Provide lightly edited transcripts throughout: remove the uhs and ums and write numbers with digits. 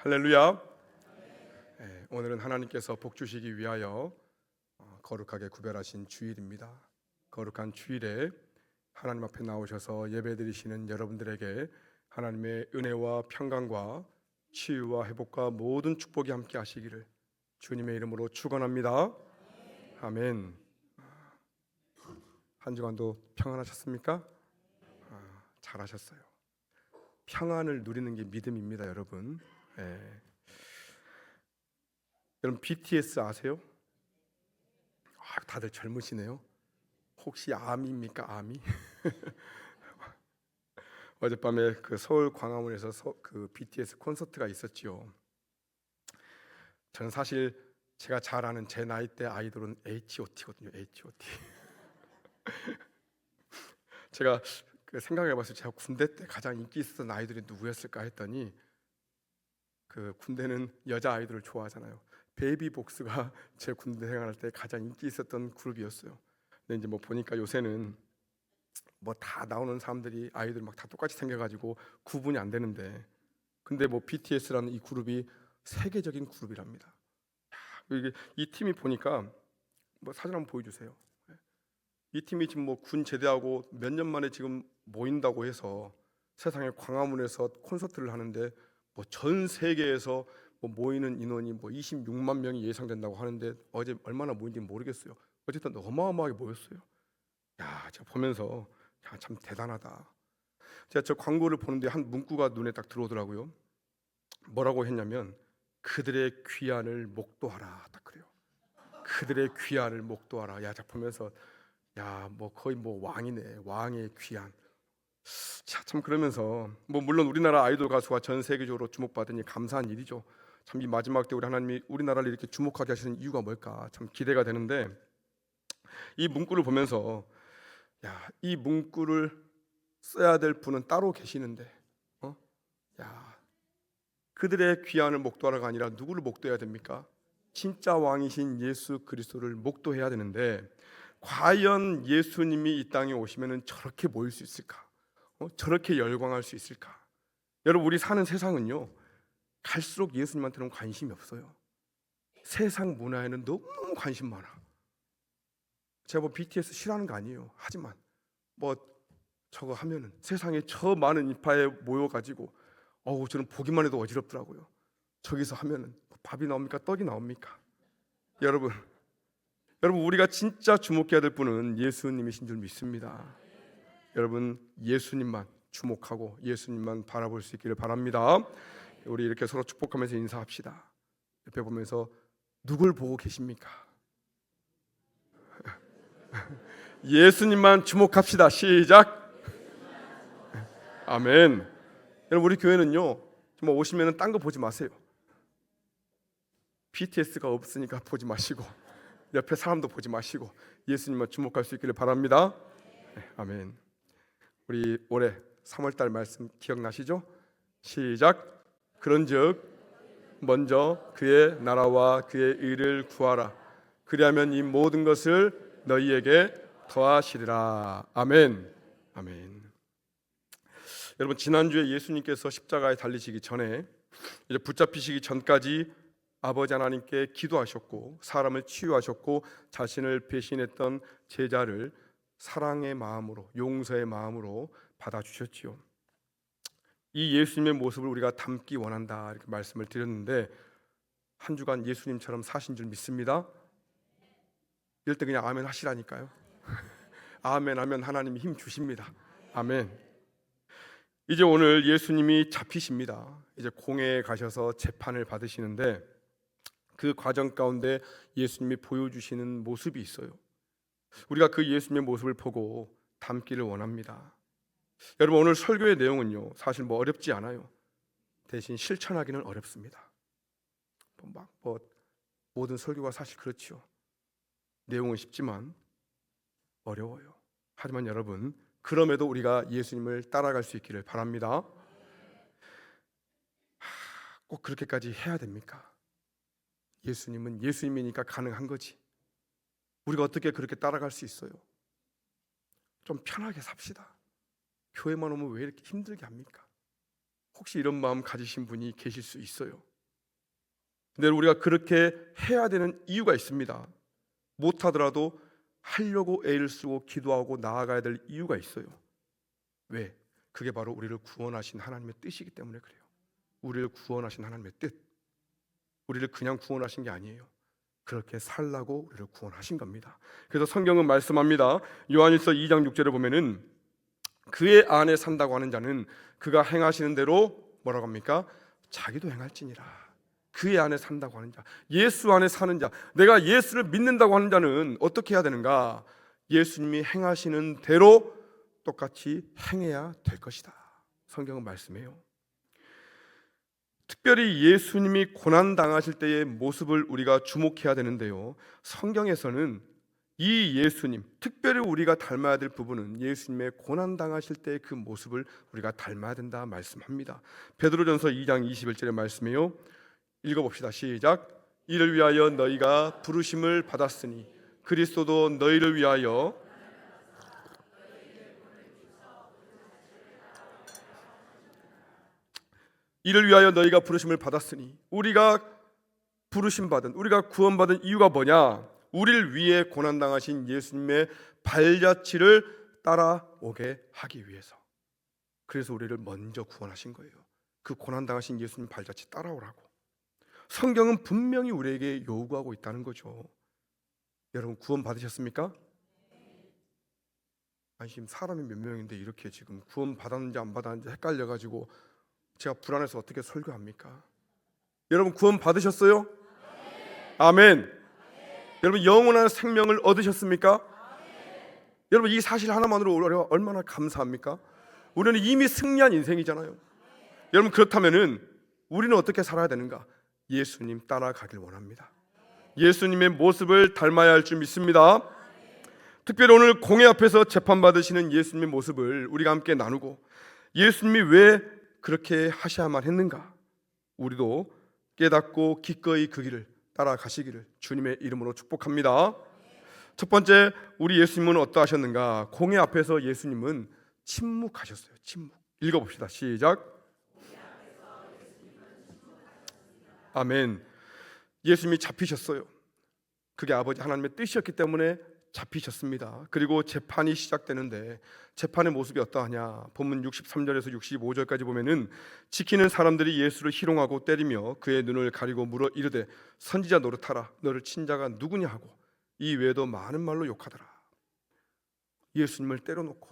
할렐루야. 오늘은 하나님께서 복 주시기 위하여 거룩하게 구별하신 주일입니다. 거룩한 주일에 하나님 앞에 나오셔서 예배드리시는 여러분들에게 하나님의 은혜와 평강과 치유와 회복과 모든 축복이 함께 하시기를 주님의 이름으로 축원합니다. 아멘. 한 주간도 평안하셨습니까? 잘하셨어요. 평안을 누리는 게 믿음입니다, 여러분. 여러분 BTS 아세요? 다들 젊으시네요. 혹시 아미입니까? 아미? 어젯밤에 그 서울 광화문에서 그 BTS 콘서트가 있었지요. 저는 사실 제가 잘 아는 제 나이 대 아이돌은 H.O.T거든요. H.O.T. 제가 생각해봤어요. 제가 군대 때 가장 인기 있었던 아이돌이 누구였을까 했더니 그 군대는 여자 아이돌을 좋아하잖아요. 베이비복스가 제 군대 생활할 때 가장 인기 있었던 그룹이었어요. 근데 이제 뭐 보니까 요새는 뭐 다 나오는 사람들이 아이돌 막 다 똑같이 생겨가지고 구분이 안 되는데, 근데 뭐 BTS라는 이 그룹이 세계적인 그룹이랍니다. 이게 이 팀이 보니까 뭐 사진 한번 보여주세요. 이 팀이 지금 뭐 군 제대하고 몇 년 만에 지금 모인다고 해서 세상의 광화문에서 콘서트를 하는데 뭐 전 세계에서 뭐 모이는 인원이 뭐 26만 명이 예상된다고 하는데 어제 얼마나 모인지 모르겠어요. 어쨌든 어마어마하게 모였어요. 야, 제가 보면서 야, 참 대단하다. 제가 저 광고를 보는데 한 문구가 눈에 딱 들어오더라고요. 뭐라고 했냐면 그들의 귀환을 목도하라, 딱 그래요. 그들의 귀환을 목도하라. 야, 제가 보면서 야, 뭐 거의 뭐 왕이네. 왕의 귀환. 참 그러면서 뭐 물론 우리나라 아이돌 가수가 전 세계적으로 주목받으니 감사한 일이죠. 참 이 마지막 때 우리 하나님이 우리나라를 이렇게 주목하게 하시는 이유가 뭘까 참 기대가 되는데, 이 문구를 보면서 야, 이 문구를 써야 될 분은 따로 계시는데 야, 그들의 귀환을 목도하라가 아니라 누구를 목도해야 됩니까? 진짜 왕이신 예수 그리스도를 목도해야 되는데, 과연 예수님이 이 땅에 오시면은 저렇게 모일 수 있을까? 저렇게 열광할 수 있을까? 여러분, 우리 사는 세상은요 갈수록 예수님한테는 관심이 없어요. 세상 문화에는 너무 관심 많아. 제가 뭐 BTS 싫어하는 거 아니에요. 하지만 뭐 저거 하면은 세상에 저 많은 인파에 모여가지고 저는 보기만 해도 어지럽더라고요. 저기서 하면은 밥이 나옵니까? 떡이 나옵니까? 여러분 우리가 진짜 주목해야 될 분은 예수님이신 줄 믿습니다. 여러분 예수님만 주목하고 예수님만 바라볼 수 있기를 바랍니다. 우리 이렇게 서로 축복하면서 인사합시다. 옆에 보면서 누굴 보고 계십니까? 예수님만 주목합시다. 시작. 아멘. 여러분 우리 교회는요 정말 오시면은 딴 거 보지 마세요. BTS가 없으니까 보지 마시고 옆에 사람도 보지 마시고 예수님만 주목할 수 있기를 바랍니다. 아멘. 우리 올해 3월달 말씀 기억나시죠? 시작. 그런즉 먼저 그의 나라와 그의 의를 구하라. 그리하면 이 모든 것을 너희에게 더하시리라. 아멘. 아멘. 여러분 지난주에 예수님께서 십자가에 달리시기 전에 이제 붙잡히시기 전까지 아버지 하나님께 기도하셨고 사람을 치유하셨고 자신을 배신했던 제자를 사랑의 마음으로 용서의 마음으로 받아주셨지요. 이 예수님의 모습을 우리가 담기 원한다 이렇게 말씀을 드렸는데, 한 주간 예수님처럼 사신 줄 믿습니다. 이럴 때 그냥 아멘 하시라니까요. 아멘 하면 하나님이 힘 주십니다. 아멘. 이제 오늘 예수님이 잡히십니다. 이제 공회에 가셔서 재판을 받으시는데 그 과정 가운데 예수님이 보여주시는 모습이 있어요. 우리가 그 예수님의 모습을 보고 담기를 원합니다. 여러분 오늘 설교의 내용은요 사실 뭐 어렵지 않아요. 대신 실천하기는 어렵습니다. 모든 설교가 사실 그렇죠. 내용은 쉽지만 어려워요. 하지만 여러분 그럼에도 우리가 예수님을 따라갈 수 있기를 바랍니다. 꼭 그렇게까지 해야 됩니까? 예수님은 예수님이니까 가능한 거지. 우리가 어떻게 그렇게 따라갈 수 있어요? 좀 편하게 삽시다. 교회만 오면 왜 이렇게 힘들게 합니까? 혹시 이런 마음 가지신 분이 계실 수 있어요. 근데 우리가 그렇게 해야 되는 이유가 있습니다. 못하더라도 하려고 애를 쓰고 기도하고 나아가야 될 이유가 있어요. 왜? 그게 바로 우리를 구원하신 하나님의 뜻이기 때문에 그래요. 우리를 구원하신 하나님의 뜻. 우리를 그냥 구원하신 게 아니에요. 그렇게 살라고 우리를 구원하신 겁니다. 그래서 성경은 말씀합니다. 요한일서 2장 6절에 보면은 그의 안에 산다고 하는 자는 그가 행하시는 대로 뭐라고 합니까? 자기도 행할지니라. 그의 안에 산다고 하는 자, 예수 안에 사는 자, 내가 예수를 믿는다고 하는 자는 어떻게 해야 되는가? 예수님이 행하시는 대로 똑같이 행해야 될 것이다. 성경은 말씀해요. 특별히 예수님이 고난당하실 때의 모습을 우리가 주목해야 되는데요, 성경에서는 이 예수님, 특별히 우리가 닮아야 될 부분은 예수님의 고난당하실 때의 그 모습을 우리가 닮아야 된다 말씀합니다. 베드로전서 2장 21절의 말씀이에요. 읽어봅시다. 시작. 이를 위하여 너희가 부르심을 받았으니 그리스도도 너희를 위하여 너희가 부르심을 받았으니, 우리가 부르심 받은, 우리가 구원받은 이유가 뭐냐? 우리를 위해 고난당하신 예수님의 발자취를 따라오게 하기 위해서. 그래서 우리를 먼저 구원하신 거예요. 그 고난당하신 예수님 발자취 따라오라고. 성경은 분명히 우리에게 요구하고 있다는 거죠. 여러분 구원 받으셨습니까? 아니 지금 사람이 몇 명인데 이렇게 지금 구원 받았는지 안 받았는지 헷갈려가지고 제가 불안해서 어떻게 설교합니까? 여러분 구원 받으셨어요? 아멘. 여러분 영원한 생명을 얻으셨습니까? 여러분 이 사실 하나만으로 우리가 얼마나 감사합니까? 우리는 이미 승리한 인생이잖아요. 여러분 그렇다면은 우리는 어떻게 살아야 되는가? 예수님 따라가길 원합니다. 예수님의 모습을 닮아야 할 줄 믿습니다. 특별히 오늘 공회 앞에서 재판받으시는 예수님의 모습을 우리가 함께 나누고, 예수님이 왜 그렇게 하셔야만 했는가, 우리도 깨닫고 기꺼이 그 길을 따라가시기를 주님의 이름으로 축복합니다. 첫 번째, 우리 예수님은 어떠하셨는가? 공회 앞에서 예수님은 침묵하셨어요. 침묵. 읽어봅시다. 시작. 아멘. 예수님이 잡히셨어요. 그게 아버지 하나님의 뜻이었기 때문에 잡히셨습니다. 그리고 재판이 시작되는데 재판의 모습이 어떠하냐? 본문 63절에서 65절까지 보면은 지키는 사람들이 예수를 희롱하고 때리며 그의 눈을 가리고 물어 이르되 선지자 노릇하라. 너를 친 자가 누구냐 하고 이 외에도 많은 말로 욕하더라. 예수님을 때려놓고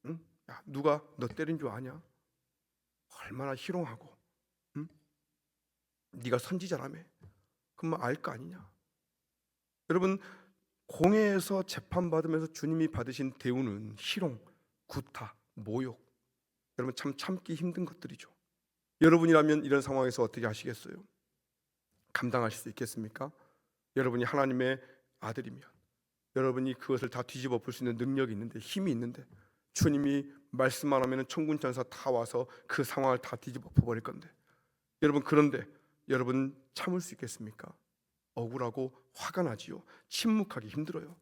응? 야, 누가 너 때린 줄 아냐? 얼마나 희롱하고, 응? 네가 선지자라며? 그럼 알 거 아니냐? 여러분 공회에서 재판받으면서 주님이 받으신 대우는 희롱, 구타, 모욕, 여러분 참 참기 힘든 것들이죠. 여러분이라면 이런 상황에서 어떻게 하시겠어요? 감당하실 수 있겠습니까? 여러분이 하나님의 아들이면 여러분이 그것을 다 뒤집어 볼 수 있는 능력이 있는데, 힘이 있는데, 주님이 말씀만 하면 천군 천사 다 와서 그 상황을 다 뒤집어 버릴 건데, 여러분 그런데 여러분 참을 수 있겠습니까? 억울하고 화가 나지요. 침묵하기 힘들어요.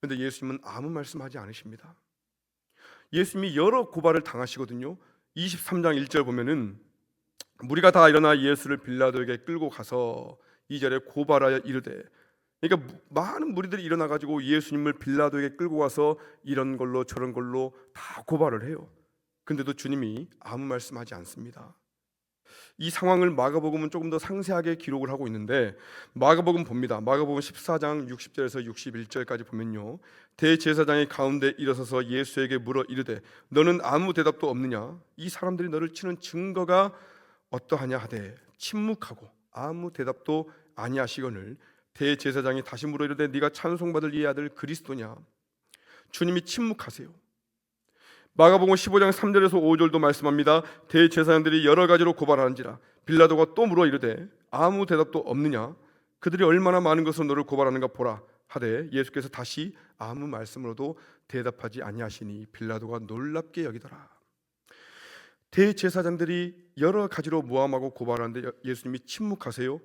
그런데 예수님은 아무 말씀하지 않으십니다. 예수님이 여러 고발을 당하시거든요. 23장 1절 보면은 무리가 다 일어나 예수를 빌라도에게 끌고 가서 2절에 고발하여 이르되, 그러니까 많은 무리들이 일어나 가지고 예수님을 빌라도에게 끌고 가서 이런 걸로 저런 걸로 다 고발을 해요. 근데도 주님이 아무 말씀하지 않습니다. 이 상황을 마가복음은 조금 더 상세하게 기록을 하고 있는데, 마가복음 봅니다. 마가복음 14장 60절에서 61절까지 보면요, 대제사장이 가운데 일어서서 예수에게 물어 이르되 너는 아무 대답도 없느냐? 이 사람들이 너를 치는 증거가 어떠하냐 하되 침묵하고 아무 대답도 아니하시거늘 대제사장이 다시 물어 이르되 네가 찬송받을 이 아들 그리스도냐? 주님이 침묵하세요. 마가복음 15장 3절에서 5절도 말씀합니다. 대제사장들이 여러 가지로 고발하는지라 빌라도가 또 물어 이르되 아무 대답도 없느냐? 그들이 얼마나 많은 것으로 너를 고발하는가 보라 하되 예수께서 다시 아무 말씀으로도 대답하지 아니하시니 빌라도가 놀랍게 여기더라. 대제사장들이 여러 가지로 모함하고 고발하는데 예수님이 침묵하세요.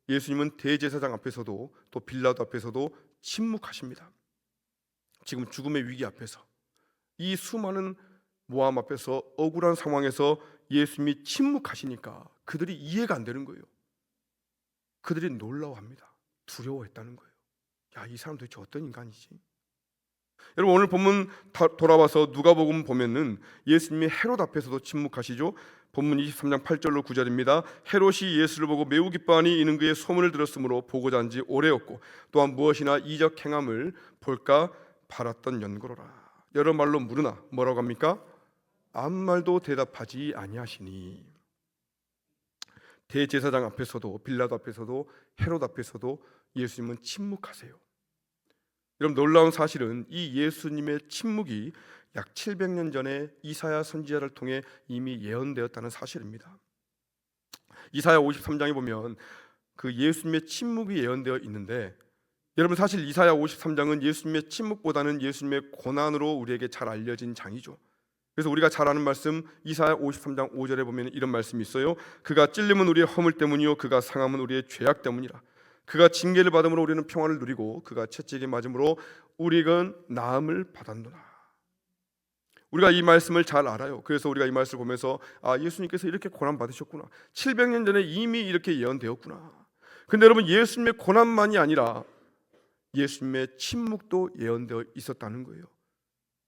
예수님은 대제사장 앞에서도 또 빌라도 앞에서도 침묵하십니다. 지금 죽음의 위기 앞에서, 이 수많은 모함 앞에서 억울한 상황에서 예수님이 침묵하시니까 그들이 이해가 안 되는 거예요. 그들이 놀라워합니다. 두려워했다는 거예요. 야, 이 사람 도대체 어떤 인간이지? 여러분, 오늘 본문 돌아와서 누가복음 보면은 예수님이 헤롯 앞에서도 침묵하시죠. 본문 23장 8절로 9절입니다. 헤롯이 예수를 보고 매우 기뻐하니 이는 그의 소문을 들었으므로 보고자 한지 오래였고 또한 무엇이나 이적 행함을 볼까 바랐던 연고로라. 여러 말로 물으나 뭐라고 합니까? 아무 말도 대답하지 아니하시니. 대제사장 앞에서도 빌라도 앞에서도 헤롯 앞에서도 예수님은 침묵하세요. 여러분, 놀라운 사실은 이 예수님의 침묵이 약 700년 전에 이사야 선지자를 통해 이미 예언되었다는 사실입니다. 이사야 53장에 보면 그 예수님의 침묵이 예언되어 있는데, 여러분, 사실 이사야 53장은 예수님의 침묵보다는 예수님의 고난으로 우리에게 잘 알려진 장이죠. 그래서 우리가 잘 아는 말씀, 이사야 53장 5절에 보면 이런 말씀이 있어요. 그가 찔림은 우리의 허물 때문이요 그가 상함은 우리의 죄악 때문이라. 그가 징계를 받음으로 우리는 평안을 누리고 그가 채찍에 맞음으로 우리는 나음을 받았노라. 우리가 이 말씀을 잘 알아요. 그래서 우리가 이 말씀을 보면서 예수님께서 이렇게 고난 받으셨구나, 700년 전에 이미 이렇게 예언되었구나. 근데 여러분, 예수님의 고난만이 아니라 예수님의 침묵도 예언되어 있었다는 거예요.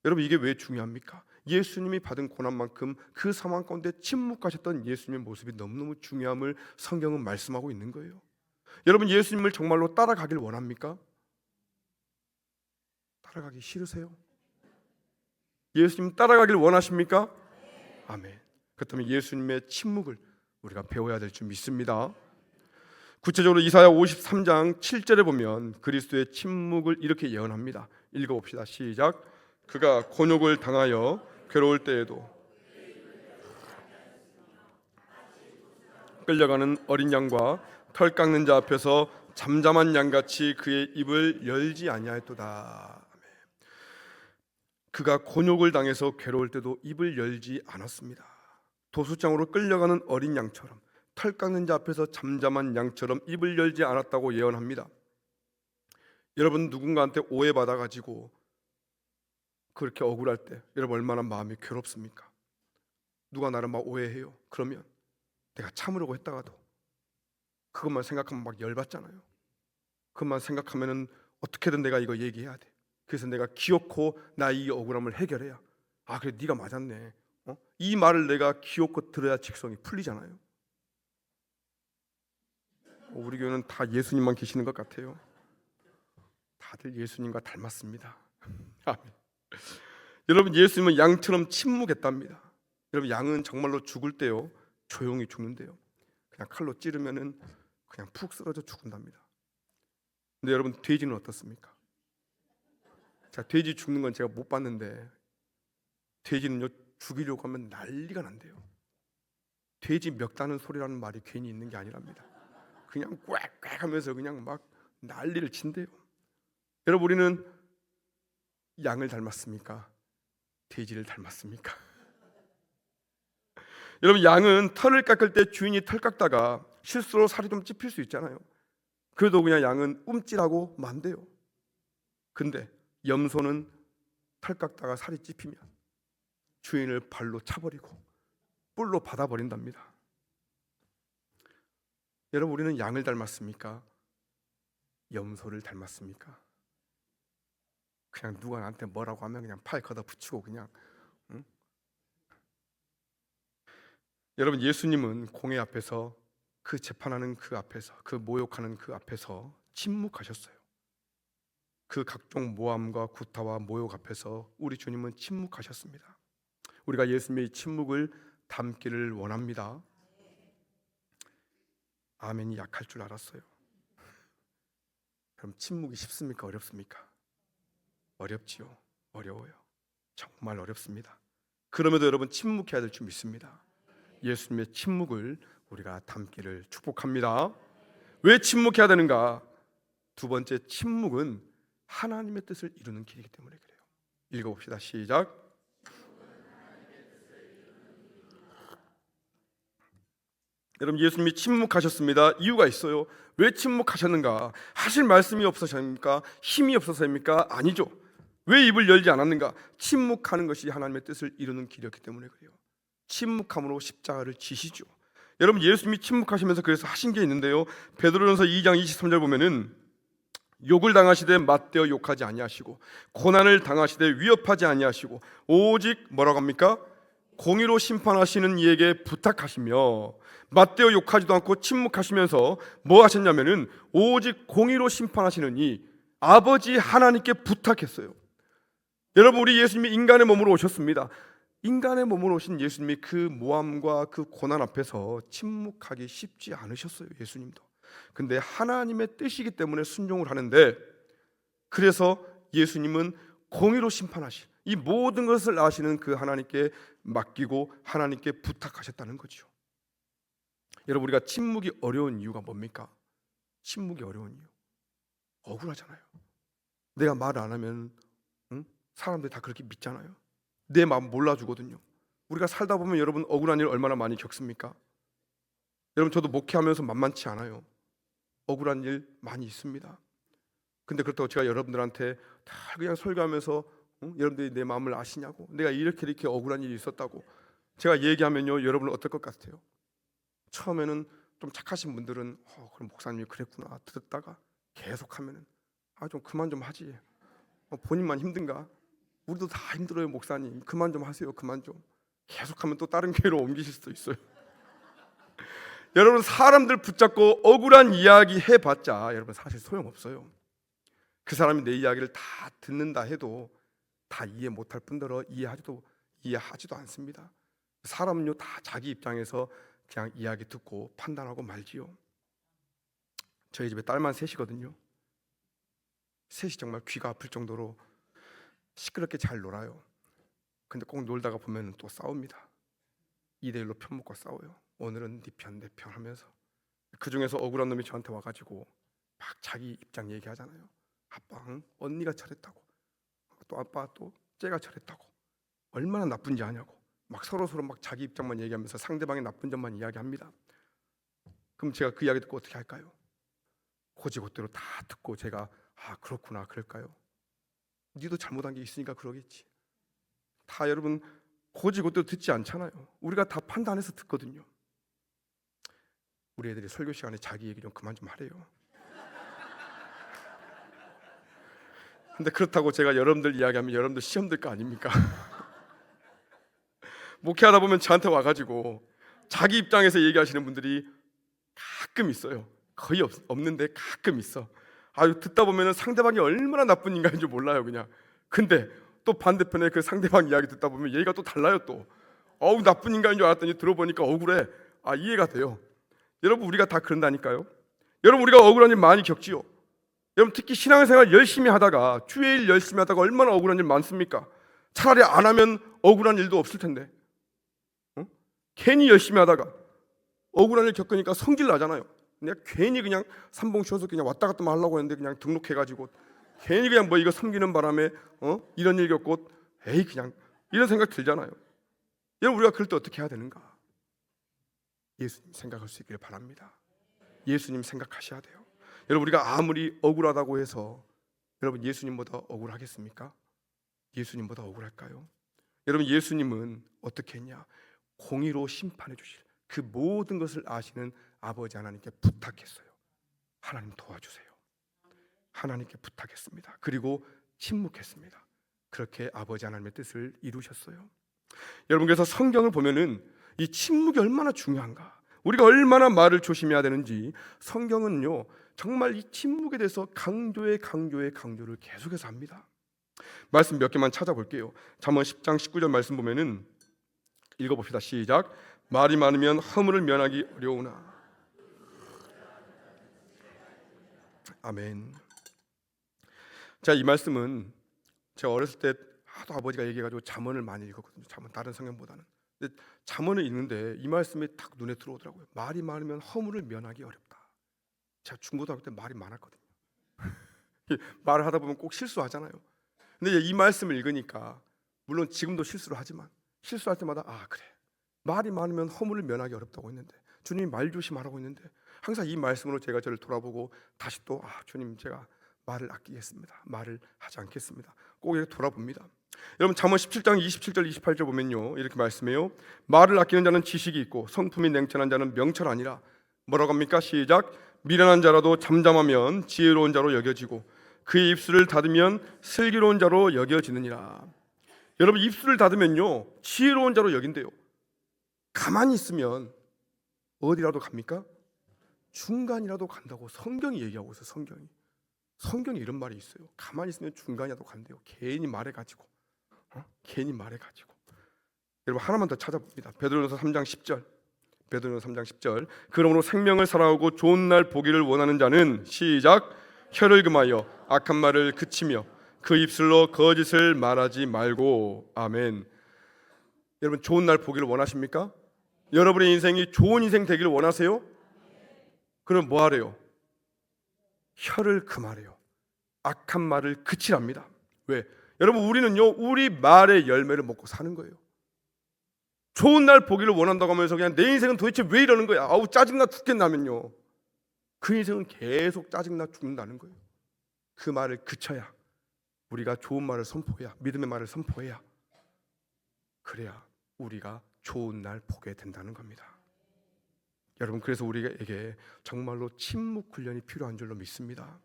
여러분, 이게 왜 중요합니까? 예수님이 받은 고난만큼 그 상황 가운데 침묵하셨던 예수님의 모습이 너무너무 중요함을 성경은 말씀하고 있는 거예요. 여러분, 예수님을 정말로 따라가길 원합니까? 따라가기 싫으세요? 예수님 따라가길 원하십니까? 아멘. 그렇다면 예수님의 침묵을 우리가 배워야 될 줄 믿습니다. 구체적으로 이사야 53장 7절에 보면 그리스도의 침묵을 이렇게 예언합니다. 읽어봅시다. 시작. 그가 곤욕을 당하여 괴로울 때에도 끌려가는 어린 양과 털 깎는 자 앞에서 잠잠한 양같이 그의 입을 열지 아니하였도다. 그가 곤욕을 당해서 괴로울 때도 입을 열지 않았습니다. 도수장으로 끌려가는 어린 양처럼, 털 깎는 자 앞에서 잠잠한 양처럼 입을 열지 않았다고 예언합니다. 여러분, 누군가한테 오해받아가지고 그렇게 억울할 때 여러분 얼마나 마음이 괴롭습니까? 누가 나를 막 오해해요. 그러면 내가 참으려고 했다가도 그것만 생각하면 막 열받잖아요. 그것만 생각하면은 어떻게든 내가 이거 얘기해야 돼. 그래서 내가 기어코 나 이 억울함을 해결해야, 그래 네가 맞았네, 이 말을 내가 기어코 들어야 직성이 풀리잖아요. 우리 교회는 다 예수님만 계시는 것 같아요. 다들 예수님과 닮았습니다. 아멘. 여러분, 예수님은 양처럼 침묵했답니다. 여러분, 양은 정말로 죽을 때요 조용히 죽는데요, 그냥 칼로 찌르면은 그냥 푹 쓰러져 죽는답니다. 근데 여러분, 돼지는 어떻습니까? 자, 돼지 죽는 건 제가 못 봤는데 돼지는요 죽이려고 하면 난리가 난대요. 돼지 멱다는 소리라는 말이 괜히 있는 게 아니랍니다. 그냥 꽥꽥 하면서 그냥 막 난리를 친대요. 여러분, 우리는 양을 닮았습니까? 돼지를 닮았습니까? 여러분, 양은 털을 깎을 때 주인이 털 깎다가 실수로 살이 좀 찝힐 수 있잖아요. 그래도 그냥 양은 움찔하고 만대요. 근데 염소는 털 깎다가 살이 찝히면 주인을 발로 차버리고 뿔로 받아버린답니다. 여러분, 우리는 양을 닮았습니까? 염소를 닮았습니까? 그냥 누가 나한테 뭐라고 하면 그냥 팔 걷어 붙이고 그냥, 응? 여러분, 예수님은 공회 앞에서, 그 재판하는 그 앞에서, 그 모욕하는 그 앞에서 침묵하셨어요. 그 각종 모함과 구타와 모욕 앞에서 우리 주님은 침묵하셨습니다. 우리가 예수님의 침묵을 담기를 원합니다. 아멘이 약할 줄 알았어요. 그럼 침묵이 쉽습니까? 어렵습니까? 어렵지요. 어려워요. 정말 어렵습니다. 그럼에도 여러분, 침묵해야 될 줄 믿습니다. 예수님의 침묵을 우리가 담기를 축복합니다. 왜 침묵해야 되는가? 두 번째, 침묵은 하나님의 뜻을 이루는 길이기 때문에 그래요. 읽어봅시다. 시작. 여러분, 예수님이 침묵하셨습니다. 이유가 있어요. 왜 침묵하셨는가? 하실 말씀이 없어서입니까? 힘이 없어서입니까? 아니죠. 왜 입을 열지 않았는가? 침묵하는 것이 하나님의 뜻을 이루는 길이었기 때문에 그래요. 침묵함으로 십자가를 지시죠. 여러분 예수님이 침묵하시면서 그래서 하신 게 있는데요. 베드로전서 2장 23절 보면은 욕을 당하시되 맞대어 욕하지 아니하시고 고난을 당하시되 위협하지 아니하시고 오직 뭐라고 합니까? 공의로 심판하시는 이에게 부탁하시며 맞대어 욕하지도 않고 침묵하시면서 뭐 하셨냐면은 오직 공의로 심판하시는 이 아버지 하나님께 부탁했어요. 여러분 우리 예수님이 인간의 몸으로 오셨습니다. 인간의 몸으로 오신 예수님이 그 모함과 그 고난 앞에서 침묵하기 쉽지 않으셨어요. 예수님도. 근데 하나님의 뜻이기 때문에 순종을 하는데, 그래서 예수님은 공의로 심판하실 이 모든 것을 아시는 그 하나님께 맡기고 하나님께 부탁하셨다는 거죠. 여러분 우리가 침묵이 어려운 이유가 뭡니까? 침묵이 어려운 이유, 억울하잖아요. 내가 말 안 하면 사람들이 다 그렇게 믿잖아요. 내 마음 몰라주거든요. 우리가 살다 보면 여러분 억울한 일 얼마나 많이 겪습니까? 여러분 저도 목회하면서 만만치 않아요. 억울한 일 많이 있습니다. 근데 그렇다고 제가 여러분들한테 다 그냥 설교하면서 여러분들이 내 마음을 아시냐고, 내가 이렇게 억울한 일이 있었다고 제가 얘기하면요, 여러분은 어떨 것 같아요? 처음에는 좀 착하신 분들은 그럼 목사님이 그랬구나 듣다가 계속하면은 좀 그만 좀 하지. 본인만 힘든가? 우리도 다 힘들어요 목사님. 그만 좀 하세요. 그만 좀. 계속하면 또 다른 교회로 옮기실 수도 있어요. 여러분 사람들 붙잡고 억울한 이야기 해봤자 여러분 사실 소용없어요. 그 사람이 내 이야기를 다 듣는다 해도 다 이해 못할 뿐더러 이해하지도 않습니다. 사람은요 다 자기 입장에서 그냥 이야기 듣고 판단하고 말지요. 저희 집에 딸만 셋이거든요. 셋이 정말 귀가 아플 정도로 시끄럽게 잘 놀아요. 근데 꼭 놀다가 보면 또 싸웁니다. 2대1로 편먹고 싸워요. 오늘은 네 편 내 편 하면서. 그 중에서 억울한 놈이 저한테 와가지고 막 자기 입장 얘기하잖아요. 아빠 언니가 저랬다고, 또 아빠 또 쟤가 저랬다고, 얼마나 나쁜지 아냐고 막 서로 막 자기 입장만 얘기하면서 상대방의 나쁜 점만 이야기합니다. 그럼 제가 그 이야기 듣고 어떻게 할까요? 고지고대로 다 듣고 제가 그렇구나 그럴까요? 니도 잘못한 게 있으니까 그러겠지. 다 여러분 고지고대로 듣지 않잖아요. 우리가 다 판단해서 듣거든요. 우리 애들이 설교 시간에 자기 얘기 좀 그만 좀 하래요. 근데 그렇다고 제가 여러분들 이야기하면 여러분들 시험 들 거 아닙니까? 목회하다 보면 저한테 와가지고 자기 입장에서 얘기하시는 분들이 가끔 있어요. 거의 없는데 가끔 있어. 듣다 보면 상대방이 얼마나 나쁜 인간인 줄 몰라요 그냥. 근데 또 반대편에 그 상대방 이야기 듣다 보면 얘가 또 달라요. 또 나쁜 인간인 줄 알았더니 들어보니까 억울해. 이해가 돼요. 여러분 우리가 다 그런다니까요. 여러분 우리가 억울한 일 많이 겪지요. 여러분 특히 신앙생활 열심히 하다가 주의 일 열심히 하다가 얼마나 억울한 일 많습니까? 차라리 안 하면 억울한 일도 없을 텐데 괜히 열심히 하다가 억울한 일 겪으니까 성질 나잖아요. 내가 괜히 그냥 삼봉 쉬어서 그냥 왔다 갔다 하려고 했는데 그냥 등록해가지고 괜히 그냥 뭐 이거 섬기는 바람에 이런 일 겪고 그냥 이런 생각 들잖아요. 여러분 우리가 그럴 때 어떻게 해야 되는가? 예수님 생각할 수 있기를 바랍니다. 예수님 생각하셔야 돼요. 여러분 우리가 아무리 억울하다고 해서 여러분 예수님보다 억울하겠습니까? 예수님보다 억울할까요? 여러분 예수님은 어떻게 했냐? 공의로 심판해 주실 그 모든 것을 아시는 아버지 하나님께 부탁했어요. 하나님 도와주세요. 하나님께 부탁했습니다. 그리고 침묵했습니다. 그렇게 아버지 하나님의 뜻을 이루셨어요. 여러분 그래서 성경을 보면은 이 침묵이 얼마나 중요한가, 우리가 얼마나 말을 조심해야 되는지 성경은요 정말 이 침묵에 대해서 강조를 계속해서 합니다. 말씀 몇 개만 찾아볼게요. 잠언 10장 19절 말씀 보면은 읽어봅시다. 시작. 말이 많으면 허물을 면하기 어려우나. 아멘. 자, 이 말씀은 제가 어렸을 때 하도 아버지가 얘기해가지고 잠언을 많이 읽었거든요. 잠언 다른 성경보다는. 근데 잠언을 읽는데 이 말씀이 딱 눈에 들어오더라고요. 말이 많으면 허물을 면하기 어렵다. 제가 중고등학교 때 말이 많았거든요. 말을 하다 보면 꼭 실수하잖아요. 근데 이 말씀을 읽으니까 물론 지금도 실수를 하지만 실수할 때마다 그래, 말이 많으면 허물을 면하기 어렵다고 했는데 주님이 말 조심하라고 했는데 항상 이 말씀으로 제가 저를 돌아보고 다시 또 주님 제가 말을 아끼겠습니다. 말을 하지 않겠습니다. 꼭 이렇게 돌아봅니다. 여러분 잠언 17장 27절 28절 보면요 이렇게 말씀해요. 말을 아끼는 자는 지식이 있고 성품이 냉철한 자는 명철 아니라. 뭐라고 합니까? 시작. 미련한 자라도 잠잠하면 지혜로운 자로 여겨지고 그의 입술을 닫으면 슬기로운 자로 여겨지느니라. 여러분 입술을 닫으면요 지혜로운 자로 여긴대요. 가만히 있으면 어디라도 갑니까? 중간이라도 간다고 성경이 얘기하고 있어요. 성경이 이런 말이 있어요. 가만히 있으면 중간이라도 간대요. 괜히 말해가지고 괜히 말해가지고. 여러분 하나만 더 찾아봅니다. 베드로전서 3장 10절. 베드로전서 3장 10절. 그러므로 생명을 사랑하고 좋은 날 보기를 원하는 자는 시작. 혀를 금하여 악한 말을 그치며 그 입술로 거짓을 말하지 말고. 아멘. 여러분 좋은 날 보기를 원하십니까? 여러분의 인생이 좋은 인생 되기를 원하세요? 그럼 뭐 하래요? 혀를 금하래요. 악한 말을 그치랍니다. 왜? 여러분 우리는요 우리 말의 열매를 먹고 사는 거예요. 좋은 날 보기를 원한다고 하면서 그냥 내 인생은 도대체 왜 이러는 거야? 아우 짜증나 죽겠나면요 그 인생은 계속 짜증나 죽는다는 거예요. 그 말을 그쳐야 우리가 좋은 말을 선포해야 믿음의 말을 선포해야 그래야 우리가 좋은 날 보게 된다는 겁니다. 여러분 그래서 우리에게 정말로 침묵 훈련이 필요한 줄로 믿습니다.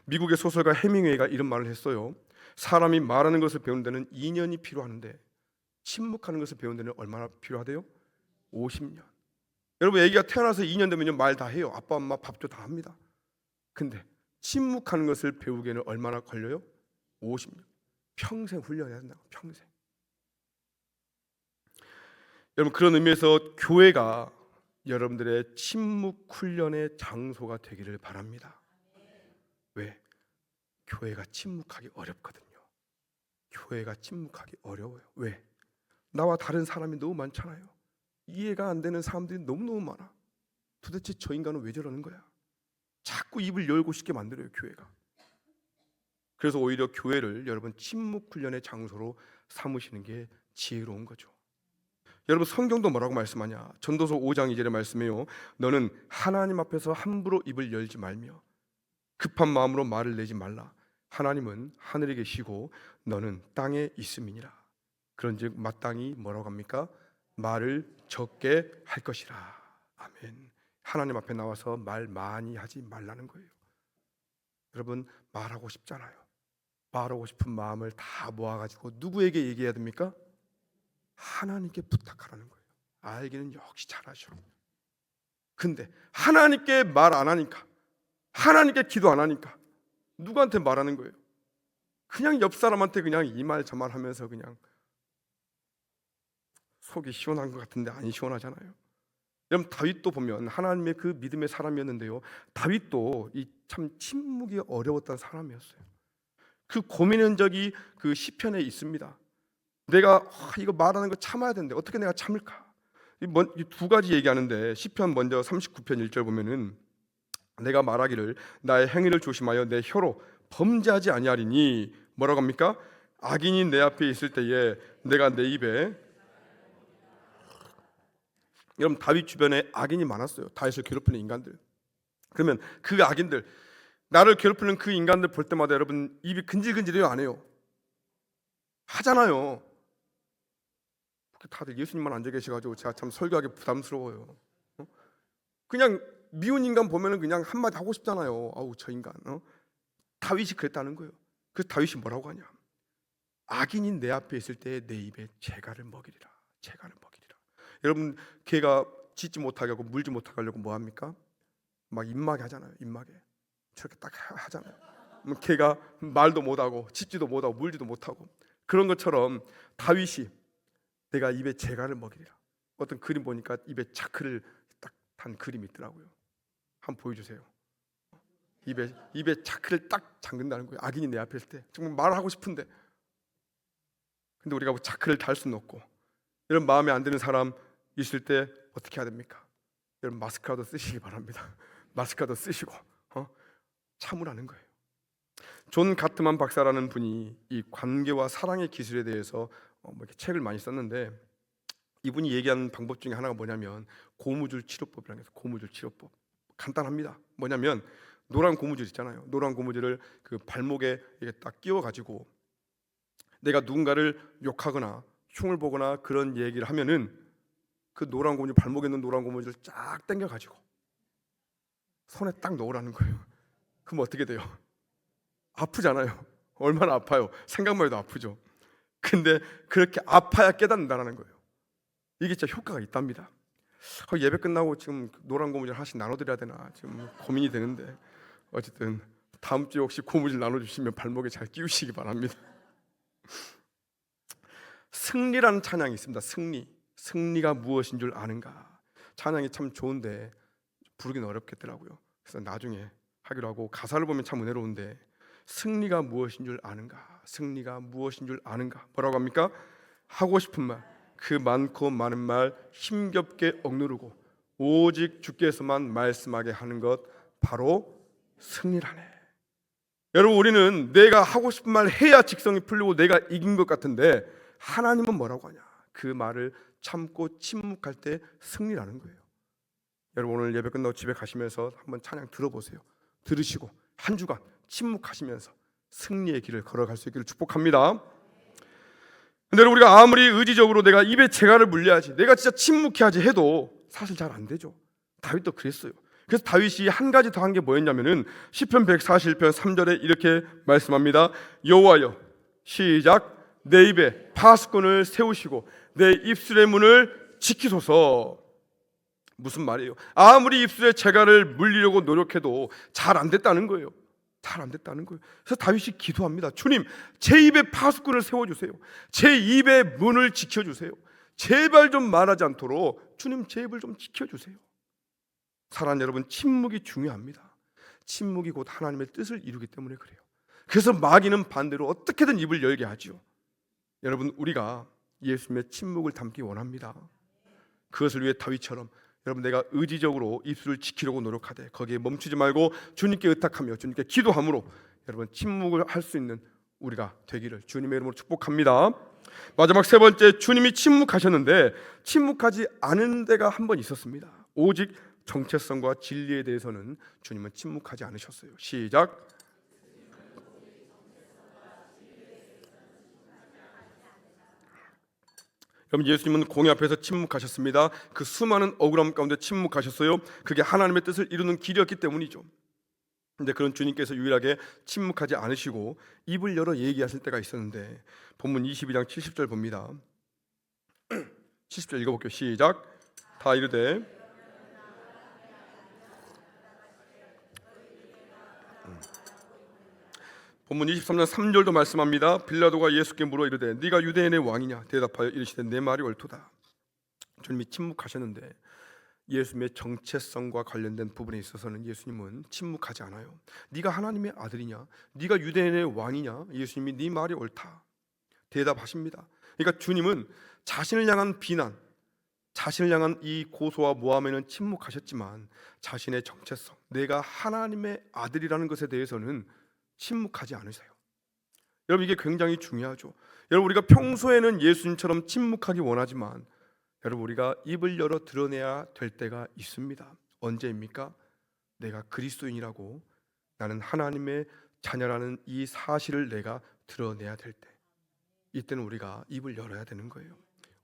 미국의 소설가 해밍웨이가 이런 말을 했어요. 사람이 말하는 것을 배우는 데는 2년이 필요한데 침묵하는 것을 배우는 데는 얼마나 필요하대요? 50년. 여러분 애기가 태어나서 2년 되면요 말 다 해요. 아빠 엄마 밥도 다 합니다. 근데 침묵하는 것을 배우기에는 얼마나 걸려요? 50년. 평생 훈련해야 된다고. 평생. 여러분 그런 의미에서 교회가 여러분들의 침묵 훈련의 장소가 되기를 바랍니다. 왜? 교회가 침묵하기 어렵거든요. 교회가 침묵하기 어려워요. 왜? 나와 다른 사람이 너무 많잖아요. 이해가 안 되는 사람들이 너무너무 많아. 도대체 저 인간은 왜 저러는 거야? 자꾸 입을 열고 싶게 만들어요 교회가. 그래서 오히려 교회를 여러분 침묵 훈련의 장소로 삼으시는 게 지혜로운 거죠. 여러분 성경도 뭐라고 말씀하냐? 전도서 5장 2절에 말씀해요. 너는 하나님 앞에서 함부로 입을 열지 말며 급한 마음으로 말을 내지 말라. 하나님은 하늘에 계시고 너는 땅에 있음이니라. 그런즉 마땅히 뭐라고 합니까? 말을 적게 할 것이라. 아멘. 하나님 앞에 나와서 말 많이 하지 말라는 거예요. 여러분 말하고 싶잖아요. 말하고 싶은 마음을 다 모아가지고 누구에게 얘기해야 됩니까? 하나님께 부탁하라는 거예요. 알기는 역시 잘하셔. 근데 하나님께 말 안 하니까, 하나님께 기도 안 하니까 누구한테 말하는 거예요? 그냥 옆 사람한테 그냥 이 말 저 말 하면서 그냥 속이 시원한 것 같은데 안 시원하잖아요. 여러분 다윗도 보면 하나님의 그 믿음의 사람이었는데요, 다윗도 이 참 침묵이 어려웠던 사람이었어요. 그 고민한 적이 그 시편에 있습니다. 내가 이거 말하는 거 참아야 되는데 어떻게 내가 참을까? 이 두 가지 얘기하는데 시편 먼저 39편 1절 보면은 내가 말하기를 나의 행위를 조심하여 내 혀로 범죄하지 아니하리니 뭐라고 합니까? 악인이 내 앞에 있을 때에 내가 내 입에. 여러분 다윗 주변에 악인이 많았어요. 다윗을 괴롭히는 인간들. 그러면 그 악인들, 나를 괴롭히는 그 인간들 볼 때마다 여러분 입이 근질근질해요, 안 해요? 하잖아요. 다들 예수님만 앉아 계셔가지고 제가 참 설교하기 부담스러워요. 그냥 미운 인간 보면은 그냥 한마디 하고 싶잖아요. 아우 저 인간. 다윗이 그랬다는 거예요. 그래서 다윗이 뭐라고 하냐? 악인인 내 앞에 있을 때 내 입에 재갈을 먹이리라. 재갈을 먹이리라. 여러분 개가 짖지 못하게 하고 물지 못하게 하려고 뭐 합니까? 막 입마개 하잖아요. 입마개. 저렇게 딱 하잖아요. 개가 말도 못하고 짖지도 못하고 물지도 못하고 그런 것처럼 다윗이 내가 입에 재갈을 먹이리라. 어떤 그림 보니까 입에 자크를 딱 단 그림이 있더라고요. 한번 보여주세요. 입에 자크를 딱 잠근다는 거예요. 악인이 내 앞에 있을 때 정말 말을 하고 싶은데, 근데 우리가 뭐 자크를 달 수는 없고, 이런 마음에 안 드는 사람 있을 때 어떻게 해야 됩니까? 여러분 마스크라도 쓰시기 바랍니다. 마스크라도 쓰시고 참으라는 거예요. 존 가트만 박사라는 분이 이 관계와 사랑의 기술에 대해서 뭐 이렇게 책을 많이 썼는데, 이분이 얘기하는 방법 중에 하나가 뭐냐면 고무줄 치료법이라는 게 있어요. 고무줄 치료법. 간단합니다. 뭐냐면 노란 고무줄 있잖아요. 노란 고무줄을 그 발목에 이렇게 딱 끼워 가지고 내가 누군가를 욕하거나 흉을 보거나 그런 얘기를 하면은 그 노란 고무줄, 발목에 있는 노란 고무줄을 쫙 당겨가지고 손에 딱 넣으라는 거예요. 그럼 어떻게 돼요? 아프잖아요. 얼마나 아파요. 생각만 해도 아프죠. 근데 그렇게 아파야 깨닫는다는 거예요. 이게 진짜 효과가 있답니다. 예배 끝나고 지금 노란 고무줄 하나씩 나눠드려야 되나 지금 고민이 되는데, 어쨌든 다음 주에 혹시 고무줄 나눠주시면 발목에 잘 끼우시기 바랍니다. 승리라는 찬양이 있습니다. 승리가 무엇인 줄 아는가. 찬양이 참 좋은데 부르기는 어렵겠더라고요. 그래서 나중에 하기로 하고, 가사를 보면 참 은혜로운데, 승리가 무엇인 줄 아는가, 승리가 무엇인 줄 아는가. 뭐라고 합니까? 하고 싶은 말, 그 많고 많은 말 힘겹게 억누르고 오직 주께서만 말씀하게 하는 것, 바로 승리라네. 여러분, 우리는 내가 하고 싶은 말 해야 직성이 풀리고 내가 이긴 것 같은데, 하나님은 뭐라고 하냐? 그 말을 참고 침묵할 때 승리라는 거예요. 여러분, 오늘 예배 끝나고 집에 가시면서 한번 찬양 들어보세요. 들으시고 한 주간 침묵하시면서 승리의 길을 걸어갈 수 있기를 축복합니다. 근데 우리가 아무리 의지적으로 내가 입에 재갈을 물려야지, 내가 진짜 침묵해야지 해도 사실 잘 안 되죠. 다윗도 그랬어요. 그래서 다윗이 한 가지 더 한 게 뭐였냐면은 시편 141편 3절에 이렇게 말씀합니다. 여호와여, 시작, 내 입에 파수꾼을 세우시고 내 입술의 문을 지키소서. 무슨 말이에요? 아무리 입술에 재갈을 물리려고 노력해도 잘 안 됐다는 거예요. 잘 안 됐다는 거예요. 그래서 다윗이 기도합니다. 주님, 제 입에 파수꾼을 세워주세요. 제 입의 문을 지켜주세요. 제발 좀 말하지 않도록 주님 제 입을 좀 지켜주세요. 사랑하는 여러분, 침묵이 중요합니다. 침묵이 곧 하나님의 뜻을 이루기 때문에 그래요. 그래서 마귀는 반대로 어떻게든 입을 열게 하죠. 여러분, 우리가 예수님의 침묵을 담기 원합니다. 그것을 위해 다윗처럼 여러분, 내가 의지적으로 입술을 지키려고 노력하되 거기에 멈추지 말고 주님께 의탁하며 주님께 기도함으로 여러분 침묵을 할 수 있는 우리가 되기를 주님의 이름으로 축복합니다. 마지막 세 번째, 주님이 침묵하셨는데 침묵하지 않은 데가 한 번 있었습니다. 오직 정체성과 진리에 대해서는 주님은 침묵하지 않으셨어요. 시작. 여러분, 예수님은 공의 앞에서 침묵하셨습니다. 그 수많은 억울함 가운데 침묵하셨어요. 그게 하나님의 뜻을 이루는 길이었기 때문이죠. 근데 그런 주님께서 유일하게 침묵하지 않으시고 입을 열어 얘기하실 때가 있었는데, 본문 22장 70절 봅니다. 70절 읽어볼게요. 시작. 다 이르되 본문 23장 3절도 말씀합니다. 빌라도가 예수께 물어 이르되 네가 유대인의 왕이냐? 대답하여 이르시되 내 말이 옳도다. 주님이 침묵하셨는데 예수님의 정체성과 관련된 부분에 있어서는 예수님은 침묵하지 않아요. 네가 하나님의 아들이냐? 네가 유대인의 왕이냐? 예수님이 네 말이 옳다 대답하십니다. 그러니까 주님은 자신을 향한 비난, 자신을 향한 이 고소와 모함에는 침묵하셨지만 자신의 정체성, 내가 하나님의 아들이라는 것에 대해서는 침묵하지 않으세요. 여러분, 이게 굉장히 중요하죠. 여러분, 우리가 평소에는 예수님처럼 침묵하기 원하지만 여러분, 우리가 입을 열어 드러내야 될 때가 있습니다. 언제입니까? 내가 그리스도인이라고, 나는 하나님의 자녀라는 이 사실을 내가 드러내야 될 때, 이때는 우리가 입을 열어야 되는 거예요.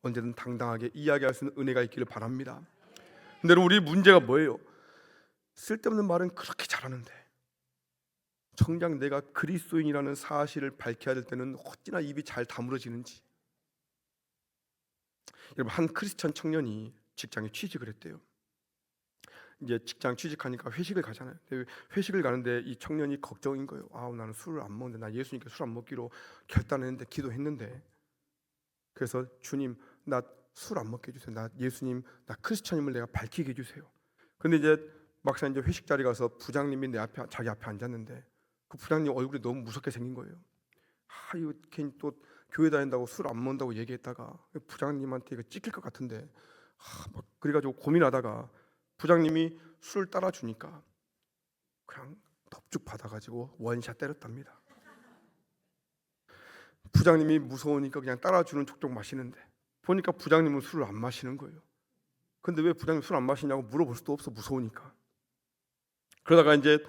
언제든 당당하게 이야기할 수 있는 은혜가 있기를 바랍니다. 근데 우리 문제가 뭐예요? 쓸데없는 말은 그렇게 잘하는데 정작 내가 그리스도인이라는 사실을 밝혀야 될 때는 어찌나 입이 잘 다물어지는지. 여러분, 한 크리스천 청년이 직장에 취직을 했대요. 이제 직장 취직하니까 회식을 가잖아요. 회식을 가는데 이 청년이 걱정인 거예요. 나는 술을 안 먹는데, 나 예수님께 술 안 먹기로 결단했는데, 기도했는데, 그래서 주님, 나 술 안 먹게 해주세요. 나 예수님, 나 크리스천임을 내가 밝히게 해주세요. 근데 이제 막상 이제 회식 자리 가서 부장님이 자기 앞에 앉았는데 그 부장님 얼굴이 너무 무섭게 생긴 거예요. 이거 괜히 또 교회 다닌다고 술 안 먹는다고 얘기했다가 부장님한테 이거 찍힐 것 같은데, 막 그래가지고 고민하다가 부장님이 술 따라주니까 그냥 덥죽 받아가지고 원샷 때렸답니다. 부장님이 무서우니까 그냥 따라주는 족족 마시는데 보니까 부장님은 술을 안 마시는 거예요. 근데 왜 부장님 술 안 마시냐고 물어볼 수도 없어, 무서우니까. 그러다가 이제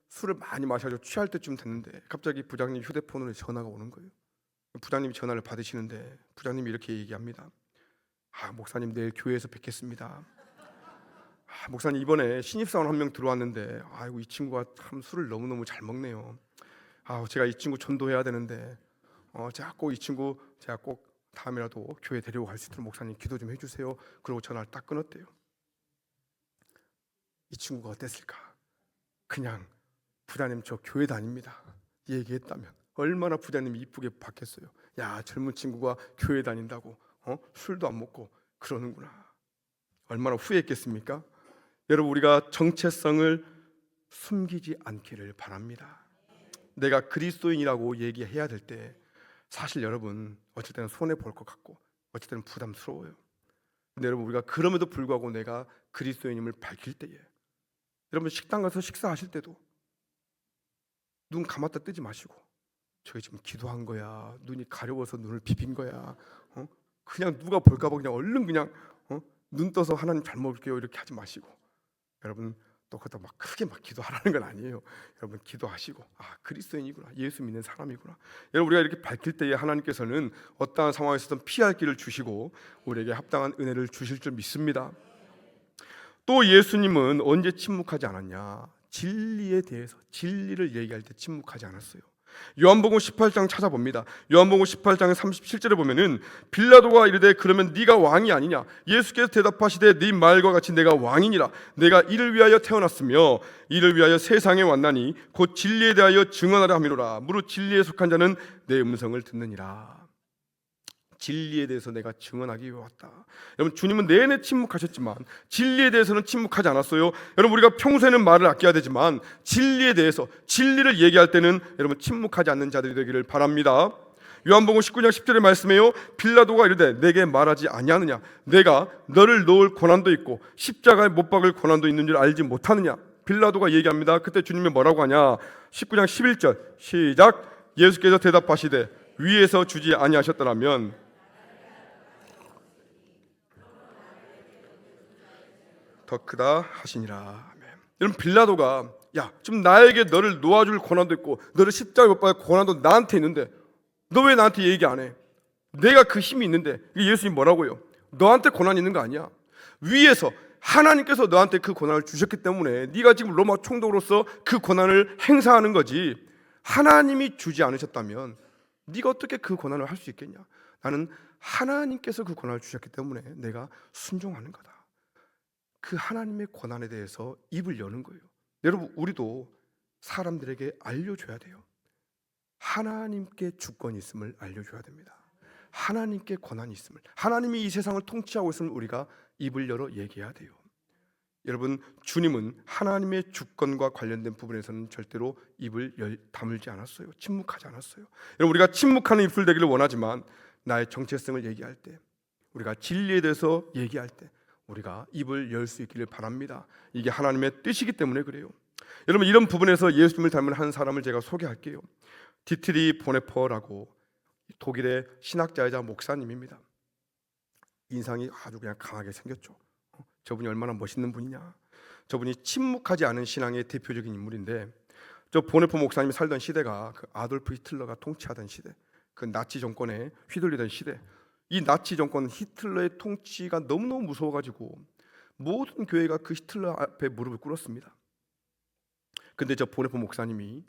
술을 많이 마셔가지고 취할 때쯤 됐는데 갑자기 부장님 휴대폰으로 전화가 오는 거예요. 부장님이 전화를 받으시는데 부장님이 이렇게 얘기합니다. 목사님 내일 교회에서 뵙겠습니다. 목사님 이번에 신입사원 한 명 들어왔는데 아이고 이 친구가 참 술을 너무너무 잘 먹네요. 제가 이 친구 전도해야 되는데 제가 꼭 이 친구 제가 꼭 다음이라도 교회 데리고 갈 수 있도록 목사님 기도 좀 해주세요. 그러고 전화를 딱 끊었대요. 이 친구가 어땠을까? 그냥 부장님 저 교회 다닙니다 얘기했다면 얼마나 부장님이 이쁘게 봤겠어요. 야 젊은 친구가 교회 다닌다고 술도 안 먹고 그러는구나. 얼마나 후회했겠습니까? 여러분 우리가 정체성을 숨기지 않기를 바랍니다. 내가 그리스도인이라고 얘기해야 될 때 사실 여러분 어쩔 때는 손해 볼 것 같고 어쩔 때는 부담스러워요. 근데 여러분 우리가 그럼에도 불구하고 내가 그리스도인임을 밝힐 때에 여러분 식당 가서 식사하실 때도 눈 감았다 뜨지 마시고 저게 지금 기도한 거야 눈이 가려워서 눈을 비빈 거야 그냥 누가 볼까 봐 그냥 얼른 그냥 눈 떠서 하나님 잘 먹을게요 이렇게 하지 마시고 여러분 또 그렇다 막 크게 막 기도하라는 건 아니에요. 여러분 기도하시고 그리스도인이구나 예수 믿는 사람이구나. 여러분 우리가 이렇게 밝힐 때에 하나님께서는 어떠한 상황에서든 피할 길을 주시고 우리에게 합당한 은혜를 주실 줄 믿습니다. 또 예수님은 언제 침묵하지 않았냐? 진리에 대해서 진리를 얘기할 때 침묵하지 않았어요. 요한복음 18장 찾아봅니다. 요한복음 18장의 37절에 보면은 빌라도가 이르되 그러면 네가 왕이 아니냐? 예수께서 대답하시되 네 말과 같이 내가 왕이니라. 내가 이를 위하여 태어났으며 이를 위하여 세상에 왔나니 곧 진리에 대하여 증언하려 함이로라. 무릇 진리에 속한 자는 내 음성을 듣느니라. 진리에 대해서 내가 증언하기 위해 왔다. 여러분 주님은 내내 침묵하셨지만 진리에 대해서는 침묵하지 않았어요. 여러분 우리가 평소에는 말을 아껴야 되지만 진리에 대해서 진리를 얘기할 때는 여러분 침묵하지 않는 자들이 되기를 바랍니다. 요한복음 19장 10절의 말씀에요. 빌라도가 이르되 내게 말하지 아니하느냐? 내가 너를 놓을 고난도 있고 십자가에 못 박을 고난도 있는 줄 알지 못하느냐? 빌라도가 얘기합니다. 그때 주님이 뭐라고 하냐? 19장 11절 시작. 예수께서 대답하시되 위에서 주지 아니하셨더라면 더 크다 하시니라. 아멘. 여러분 빌라도가 지금 나에게 너를 놓아줄 고난도 있고 너를 십자가에 못 박을 고난도 나한테 있는데 너 왜 나한테 얘기 안 해? 내가 그 힘이 있는데. 예수님 뭐라고요? 너한테 고난 있는 거 아니야. 위에서 하나님께서 너한테 그 고난을 주셨기 때문에 네가 지금 로마 총독으로서 그 고난을 행사하는 거지. 하나님이 주지 않으셨다면 네가 어떻게 그 고난을 할 수 있겠냐? 나는 하나님께서 그 고난을 주셨기 때문에 내가 순종하는 거다. 그 하나님의 고난에 대해서 입을 여는 거예요. 여러분 우리도 사람들에게 알려줘야 돼요. 하나님께 주권이 있음을 알려줘야 됩니다. 하나님께 권한이 있음을, 하나님이 이 세상을 통치하고 있음을 우리가 입을 열어 얘기해야 돼요. 여러분 주님은 하나님의 주권과 관련된 부분에서는 절대로 입을 다물지 않았어요. 침묵하지 않았어요. 여러분 우리가 침묵하는 입술 되기를 원하지만 나의 정체성을 얘기할 때, 우리가 진리에 대해서 얘기할 때 우리가 입을 열 수 있기를 바랍니다. 이게 하나님의 뜻이기 때문에 그래요. 여러분 이런 부분에서 예수님을 닮은 한 사람을 제가 소개할게요. 디트리 보네퍼라고 독일의 신학자이자 목사님입니다. 인상이 아주 그냥 강하게 생겼죠. 저분이 얼마나 멋있는 분이냐. 저분이 침묵하지 않은 신앙의 대표적인 인물인데 저 보네퍼 목사님이 살던 시대가 그 아돌프 히틀러가 통치하던 시대, 그 나치 정권에 휘둘리던 시대. 이 나치 정권 히틀러의 통치가 너무너무 무서워가지고 모든 교회가 그 히틀러 앞에 무릎을 꿇었습니다. 근데 저 보네퍼 목사님이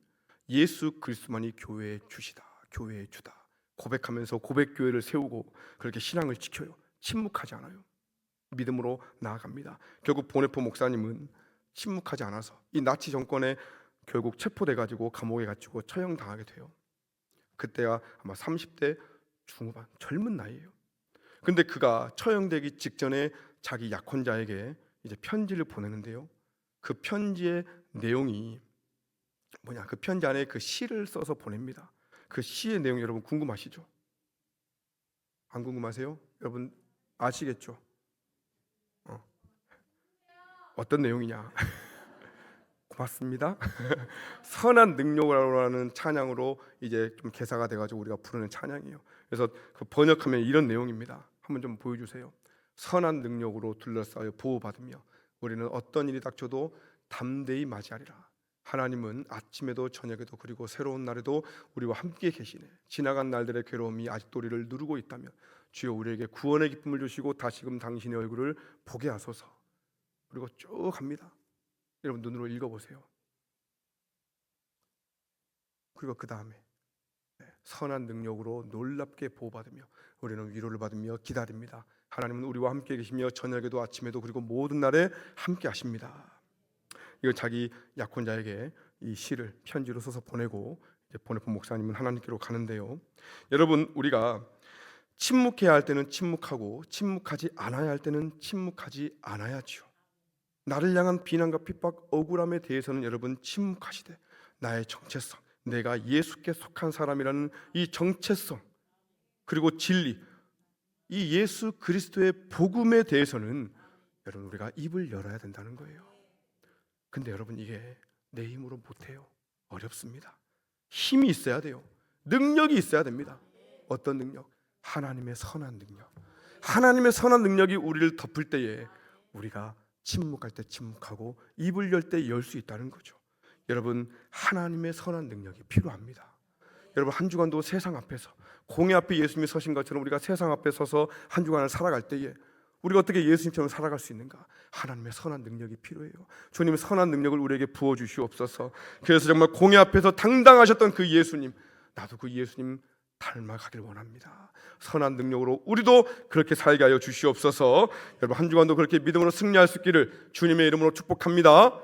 예수 그리스도만이 교회의 주시다, 교회의 주다 고백하면서 고백교회를 세우고 그렇게 신앙을 지켜요. 침묵하지 않아요. 믿음으로 나아갑니다. 결국 보네퍼 목사님은 침묵하지 않아서 이 나치 정권에 결국 체포돼가지고 감옥에 갇히고 처형당하게 돼요. 그때가 아마 30대 중후반, 젊은 나이예요. 근데 그가 처형되기 직전에 자기 약혼자에게 이제 편지를 보내는데요. 그 편지의 내용이 뭐냐? 그 편지 안에 그 시를 써서 보냅니다. 그 시의 내용 여러분 궁금하시죠? 안 궁금하세요? 여러분 아시겠죠? 어떤 내용이냐? 고맙습니다. 선한 능력이라는 찬양으로 이제 좀 개사가 돼가지고 우리가 부르는 찬양이에요. 그래서 그 번역하면 이런 내용입니다. 한번 좀 보여주세요. 선한 능력으로 둘러싸여 보호받으며 우리는 어떤 일이 닥쳐도 담대히 맞이하리라. 하나님은 아침에도 저녁에도 그리고 새로운 날에도 우리와 함께 계시네. 지나간 날들의 괴로움이 아직도 우리를 누르고 있다면 주여 우리에게 구원의 기쁨을 주시고 다시금 당신의 얼굴을 보게 하소서. 그리고 쭉 갑니다. 여러분 눈으로 읽어보세요. 그리고 그 다음에 선한 능력으로 놀랍게 보호받으며 우리는 위로를 받으며 기다립니다. 하나님은 우리와 함께 계시며 저녁에도 아침에도 그리고 모든 날에 함께 하십니다. 이거 자기 약혼자에게 이 시를 편지로 써서 보내고 이제 보내본 목사님은 하나님께로 가는데요. 여러분 우리가 침묵해야 할 때는 침묵하고 침묵하지 않아야 할 때는 침묵하지 않아야지요. 나를 향한 비난과 핍박, 억울함에 대해서는 여러분 침묵하시되 나의 정체성, 내가 예수께 속한 사람이라는 이 정체성 그리고 진리, 이 예수 그리스도의 복음에 대해서는 여러분 우리가 입을 열어야 된다는 거예요. 근데 여러분 이게 내 힘으로 못해요. 어렵습니다. 힘이 있어야 돼요. 능력이 있어야 됩니다. 어떤 능력? 하나님의 선한 능력. 하나님의 선한 능력이 우리를 덮을 때에 우리가 침묵할 때 침묵하고 입을 열 때 열 수 있다는 거죠. 여러분 하나님의 선한 능력이 필요합니다. 여러분 한 주간도 세상 앞에서 공의 앞에 예수님이 서신 것처럼 우리가 세상 앞에 서서 한 주간을 살아갈 때에 우리가 어떻게 예수님처럼 살아갈 수 있는가? 하나님의 선한 능력이 필요해요. 주님의 선한 능력을 우리에게 부어주시옵소서. 그래서 정말 공의 앞에서 당당하셨던 그 예수님, 나도 그 예수님 닮아가길 원합니다. 선한 능력으로 우리도 그렇게 살게 하여 주시옵소서. 여러분 한 주간도 그렇게 믿음으로 승리할 수 있기를 주님의 이름으로 축복합니다.